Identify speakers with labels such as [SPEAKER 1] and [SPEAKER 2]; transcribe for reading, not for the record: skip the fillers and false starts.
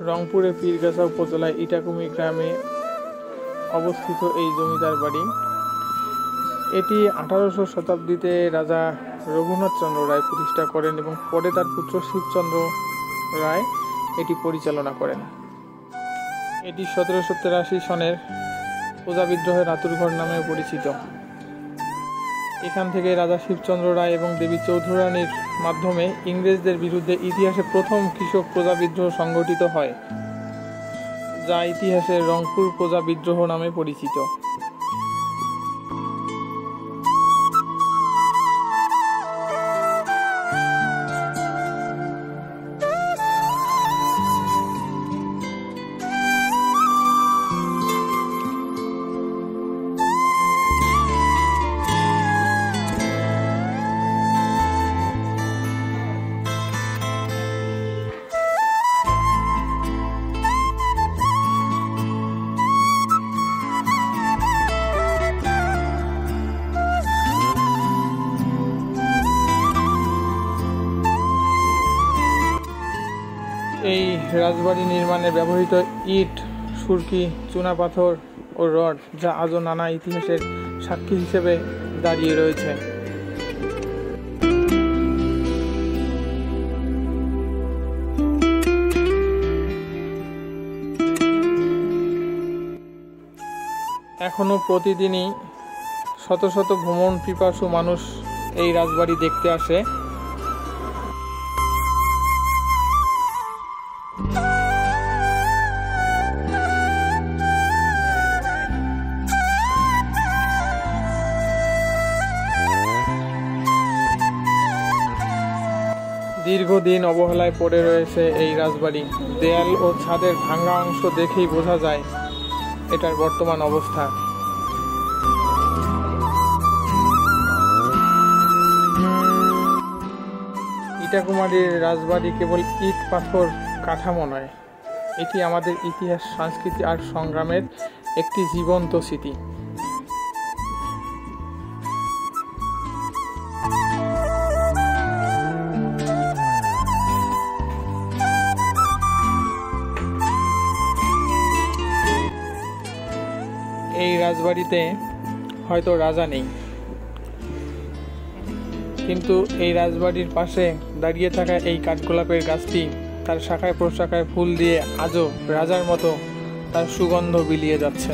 [SPEAKER 1] রংপুরের পীরগাছা উপজেলায় ইটাকুমি গ্রামে অবস্থিত এই জমিদার বাড়ি। এটি 1800 শতাব্দীতে রাজা রঘুনাথ চন্দ্র রায় প্রতিষ্ঠা করেন এবং পরে তার পুত্র শিবচন্দ্র রায় এটি পরিচালনা করেন। এটি 1783 সনের প্রজা বিদ্রোহের আতুরঘর নামে পরিচিত। এখান থেকে রাজা শিবচন্দ্র রায় এবং দেবী চৌধুরানীর মাধ্যমে ইংরেজদের বিরুদ্ধে ইতিহাসে প্রথম কৃষক প্রজা বিদ্রোহ সংগঠিত হয়, যা ইতিহাসে রংপুর প্রজা বিদ্রোহ নামে পরিচিত। এই রাজবাড়ি নির্মাণে ব্যবহৃত ইট, সুরকি, চুনাপাথর ও রড, যা আজও নানা ইতিহাসের সাক্ষী হিসেবে দাঁড়িয়ে রয়েছে। এখনো প্রতিদিনই শত শত ভ্রমণ পিপাসু মানুষ এই রাজবাড়ি দেখতে আসে। দীর্ঘদিন অবহেলায় পড়ে রয়েছে এই রাজবাড়ি। দেয়াল ও ছাদের ভাঙা অংশ দেখেই বোঝা যায় এটার বর্তমান অবস্থা। ইটাকুমারীর রাজবাড়ি কেবল ইট পাথর কাঠামো নয়, এটি আমাদের ইতিহাস, সংস্কৃতি আর সংগ্রামের একটি জীবন্ত স্মৃতি। এই রাজবাড়িতে হয়তো রাজা নেই, কিন্তু এই রাজবাড়ির পাশে দাঁড়িয়ে থাকা এই কাঠগোলাপের গাছটি তার শাখায় প্রশাখায় ফুল দিয়ে আজও রাজার মতো তার সুগন্ধ বিলিয়ে যাচ্ছে।